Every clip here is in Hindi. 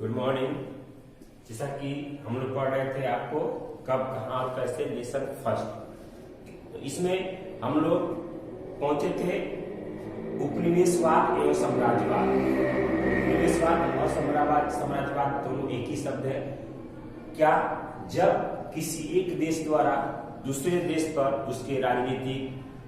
Good morning. जैसा कि हम लोग पढ़ रहे थे आपको कब कहाँ और कैसे लेसन फर्स्ट, तो इसमें हम लोग पहुंचे थे उपनिवेशवाद एवं साम्राज्यवाद। उपनिवेशवाद और साम्राज्यवाद दोनों एक ही शब्द है। क्या जब किसी एक देश द्वारा दूसरे देश पर उसके राजनीतिक,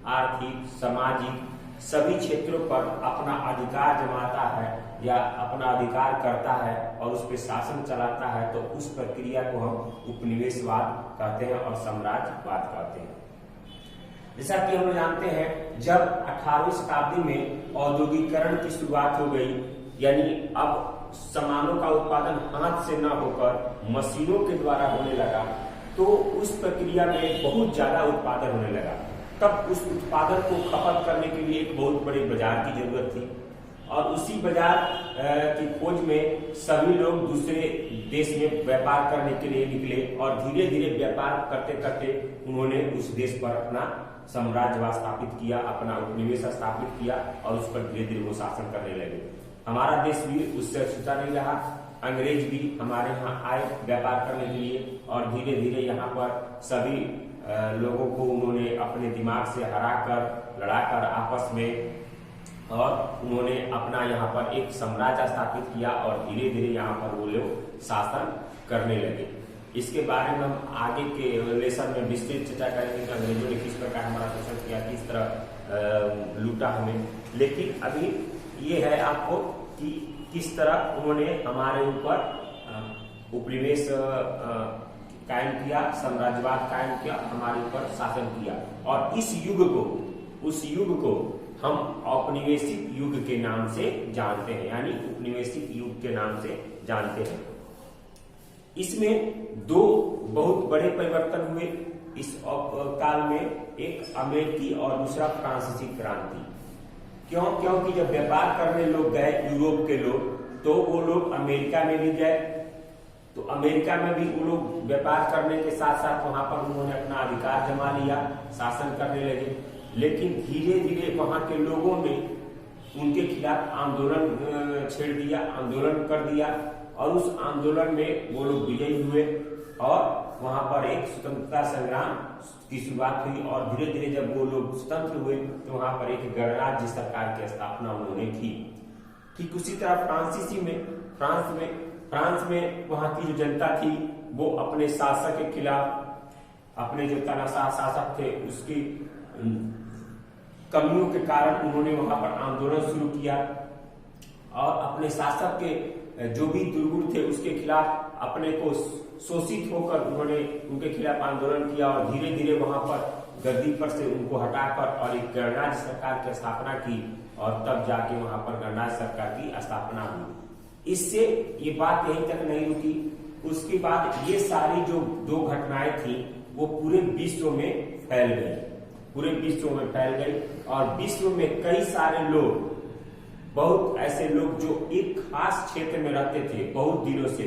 आर्थिक, सामाजिक सभी क्षेत्रों पर अपना अधिकार जमाता है या अपना अधिकार करता है और उस पर शासन चलाता है, तो उस प्रक्रिया को हम उपनिवेशवाद कहते हैं और साम्राज्यवाद कहते हैं। जैसा कि हम जानते हैं, जब 18वीं शताब्दी में औद्योगिकरण की शुरुआत हो गई, यानी अब सामानों का उत्पादन हाथ से न होकर मशीनों के द्वारा होने लगा, तो उस प्रक्रिया में बहुत ज्यादा उत्पादन होने लगा। तब उस उत्पादन को खपत करने के लिए एक बहुत बड़े बाजार की जरूरत थी और उसी बाजार की खोज में सभी लोग दूसरे देश में व्यापार करने के लिए निकले और धीरे धीरे व्यापार करते करते उन्होंने उस देश पर अपना साम्राज्यवाद स्थापित किया, अपना उपनिवेश स्थापित किया और उस पर धीरे धीरे वो शासन करने लगे। हमारा देश भी उससे छूटा नहीं रहा। अंग्रेज भी हमारे यहाँ आए व्यापार करने के लिए और धीरे धीरे यहाँ पर सभी लोगों को उन्होंने अपने दिमाग से हराकर, लड़ाकर आपस में, और उन्होंने अपना यहाँ पर एक साम्राज्य स्थापित किया और धीरे धीरे यहाँ पर वो लोग शासन करने लगे। इसके बारे में हम आगे के लेसन में विस्तृत चर्चा करेंगे कि अंग्रेजों ने किस प्रकार हमारा शोषण किया, किस तरह लूटा हमें। लेकिन अभी ये है आपको कि किस तरह उन्होंने हमारे ऊपर उपनिवेश कायम किया, साम्राज्यवाद कायम किया, हमारे ऊपर शासन किया। और उस युग को हम औपनिवेशिक युग के नाम से जानते हैं, यानी उपनिवेशिक युग के नाम से जानते हैं। इसमें दो बहुत बड़े परिवर्तन हुए इस काल में, एक अमेरिकी और दूसरा फ्रांसीसी क्रांति। क्योंकि जब व्यापार करने लोग गए यूरोप के लोग, तो वो लोग अमेरिका में भी गए, तो अमेरिका में भी वो लोग व्यापार करने के साथ साथ वहां पर उन्होंने अपना अधिकार जमा लिया, शासन करने लगे। लेकिन धीरे धीरे वहां के लोगों ने उनके खिलाफ आंदोलन छेड़ दिया, आंदोलन कर दिया और उस आंदोलन में वो लोग विजयी हुए और वहां पर एक स्वतंत्रता संग्राम की शुरुआत हुई। और धीरे धीरे जब वो लोग स्वतंत्र हुए तो वहां पर एक गणराज्य सरकार की स्थापना उन्होंने की। ठीक उसी तरह फ्रांस में वहां की जो जनता थी वो अपने शासक के खिलाफ, अपने जो तानाशाह शासक थे उसकी कमियों के कारण उन्होंने वहां पर आंदोलन शुरू किया और अपने शासक के जो भी दुर्गुण थे उसके खिलाफ अपने को शोषित होकर उन्होंने उनके खिलाफ आंदोलन किया और धीरे धीरे वहां पर गद्दी पर से उनको हटाकर और एक गणराज्य सरकार की स्थापना की और तब जाके वहां पर गणराज्य सरकार की स्थापना हुई। इससे ये बात यहीं तक नहीं रुकी। उसके बाद ये सारी जो दो घटनाएं थी वो पूरे विश्व में फैल गई और विश्व में कई सारे लोग, बहुत ऐसे लोग जो एक खास क्षेत्र में रहते थे बहुत दिनों से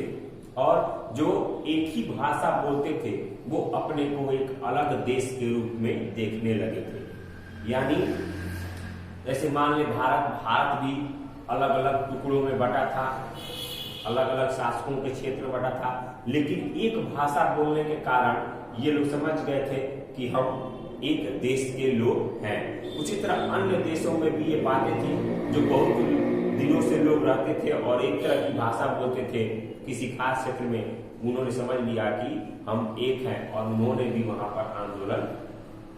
और जो एक ही भाषा बोलते थे, वो अपने को एक अलग देश के रूप में देखने लगे थे। यानी जैसे मान ले भारत भी अलग अलग टुकड़ों में बटा था, अलग अलग शासकों के क्षेत्र में बटा था, लेकिन एक भाषा बोलने के कारण ये लोग समझ गए थे कि हम एक देश के लोग हैं। उसी तरह अन्य देशों में भी ये बातें थी, जो बहुत दिनों से लोग रहते थे और एक तरह की भाषा बोलते थे किसी खास क्षेत्र में, उन्होंने समझ लिया कि हम एक हैं और उन्होंने भी वहां पर आंदोलन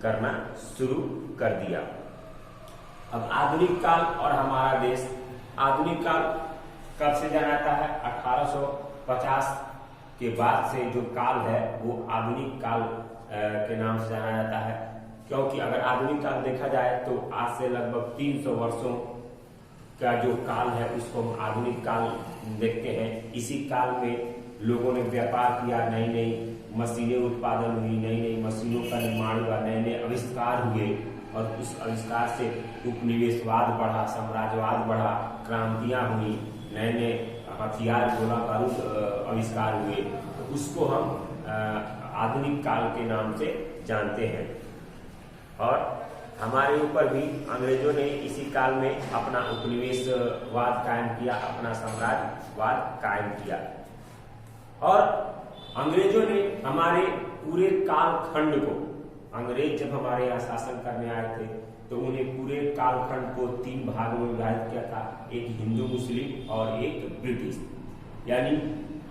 करना शुरू कर दिया। अब आधुनिक काल और हमारा देश। आधुनिक काल कब से जाना जाता है? 1850 के बाद से जो काल है वो आधुनिक काल के नाम से जाना जाता है। क्योंकि अगर आधुनिक काल देखा जाए तो आज से लगभग 300 वर्षों का जो काल है उसको हम आधुनिक काल देखते हैं। इसी काल में लोगों ने व्यापार किया, नई नई मशीनें उत्पादन हुई, नई नई मशीनों का निर्माण हुआ, नए नए आविष्कार हुए और उस आविष्कार से उपनिवेशवाद बढ़ा, साम्राज्यवाद बढ़ा, क्रांतियां हुई, नए नए हथियार, गोला बारूद आविष्कार हुए, तो उसको हम आधुनिक काल के नाम से जानते हैं। और हमारे ऊपर भी अंग्रेजों ने इसी काल में अपना उपनिवेशवाद कायम किया, अपना साम्राज्यवाद कायम किया। और अंग्रेजों ने हमारे पूरे कालखंड को, अंग्रेज जब हमारे यहाँ शासन करने आए थे तो उन्हें पूरे कालखंड को 3 भागों में विभाजित किया था, एक हिंदू मुस्लिम और एक ब्रिटिश। यानी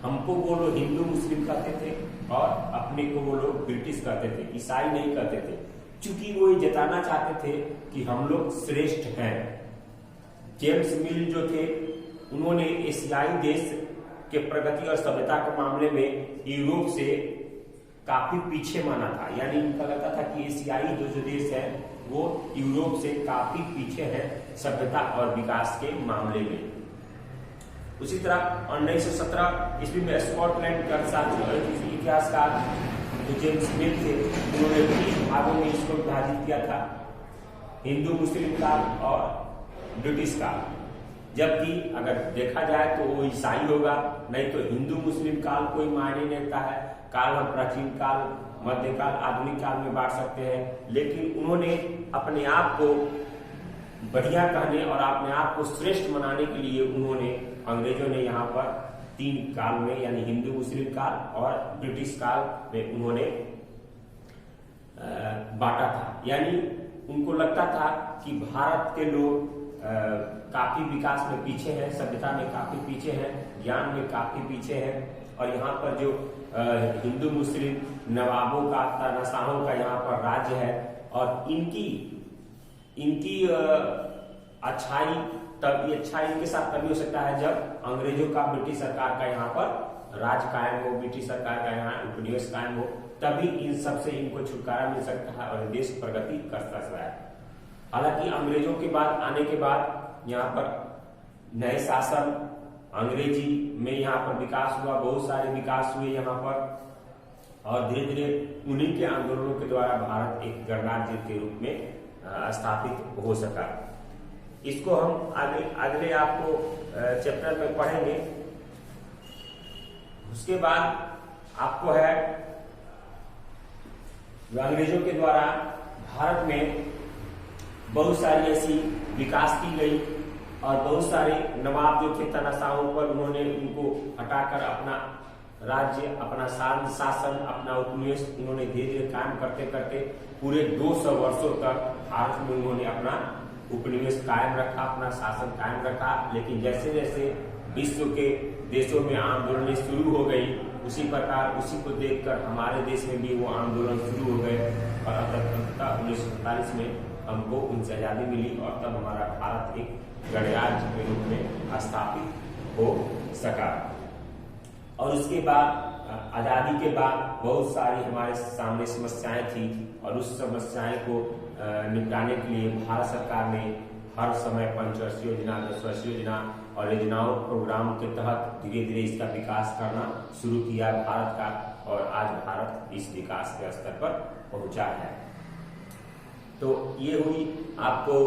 हमको वो लोग हिंदू मुस्लिम कहते थे और अपने को वो लोग ब्रिटिश कहते थे, ईसाई नहीं कहते थे, क्योंकि वो ये जताना चाहते थे कि हम लोग श्रेष्ठ हैं। जेम्स मिल जो थे उन्होंने एशियाई देश के प्रगति और सभ्यता के मामले में यूरोप से काफी पीछे माना था। यानी उनका लगता था कि एशियाई जो देश है वो यूरोप से काफी पीछे है सभ्यता और विकास के मामले में। उसी तरह 1917 ईस्वी में स्कॉटलैंड के इतिहासकार जो जेम्स मिल थे उन्होंने 3 भागों में इसको विभाजित किया था, हिंदू मुस्लिम काल और ब्रिटिश काल। जबकि अगर देखा जाए तो वो ईसाई होगा, नहीं तो हिंदू मुस्लिम काल कोई मायने नहीं देता है। काल हम प्राचीन काल, मध्यकाल, आधुनिक काल में बांट सकते हैं, लेकिन उन्होंने अपने आप को बढ़िया कहने और अपने आप को श्रेष्ठ बनाने के लिए उन्होंने, अंग्रेजों ने यहाँ पर 3 काल में यानी हिंदू मुस्लिम काल और ब्रिटिश काल में उन्होंने बांटा था। यानी उनको लगता था कि भारत के लोग काफी विकास में पीछे हैं, सभ्यता में काफी पीछे हैं, ज्ञान में काफी पीछे हैं, और यहाँ पर जो हिंदू मुस्लिम नवाबों का, तानाशाहों का यहाँ पर राज्य है, और इनकी अच्छाई तब ये अच्छा इनके साथ तभी हो सकता है जब अंग्रेजों का, ब्रिटिश सरकार का यहाँ पर राज कायम हो, ब्रिटिश सरकार का यहाँ उपनिवेश कायम हो, तभी इन सब से इनको छुटकारा मिल सकता है और देश प्रगति कर सकता है। हालांकि अंग्रेजों के बाद आने के बाद यहाँ पर नए शासन, अंग्रेजी में यहाँ पर विकास हुआ, बहुत सारे विकास हुए यहाँ पर, और धीरे धीरे उन्हीं के आंदोलनों के द्वारा भारत एक गणराज्य के रूप में स्थापित हो सका। इसको हम अगले आपको चैप्टर में पढ़ेंगे। उसके बाद आपको है अंग्रेजों के द्वारा भारत में बहुत सारी ऐसी विकास की गई और बहुत सारे नवाब जो थे तानाशाहों पर, उन्होंने उनको हटाकर अपना राज्य, अपना शासन, अपना उपनिवेश उन्होंने धीरे धीरे कायम करते करते पूरे 200 वर्षों तक भारत में उन्होंने अपना उपनिवेश कायम रखा, अपना शासन कायम रखा। लेकिन जैसे जैसे विश्व के देशों में आंदोलनें शुरू हो गई, उसी प्रकार उसी को देखकर हमारे देश में भी वो आंदोलन शुरू हो गए, और अंततः 1947 में हमको उनसे आजादी मिली और तब हमारा भारत एक गणराज्य के रूप में स्थापित हो सका। और उसके बाद आजादी के बाद बहुत सारी हमारे सामने समस्याएं थी, और उस समस्याएं को निपटाने के लिए भारत सरकार ने हर समय पंचवर्षीय योजना, 10 वर्षीय योजना और योजनाओं प्रोग्राम के तहत धीरे धीरे इसका विकास करना शुरू किया भारत का, और आज भारत इस विकास के स्तर पर पहुंचा है। तो ये हुई आपको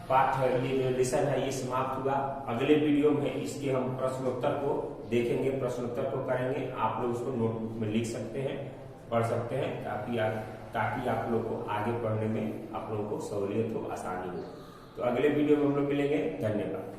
पाठ, ये जो लेसन है ये समाप्त हुआ। अगले वीडियो में इसके हम प्रश्नोत्तर को देखेंगे, प्रश्नोत्तर को करेंगे। आप लोग उसको नोटबुक में लिख सकते हैं, पढ़ सकते हैं, ताकि आप लोग को आगे पढ़ने में आप लोगों को सहूलियत हो, आसानी हो। तो अगले वीडियो में हम लोग मिलेंगे। धन्यवाद।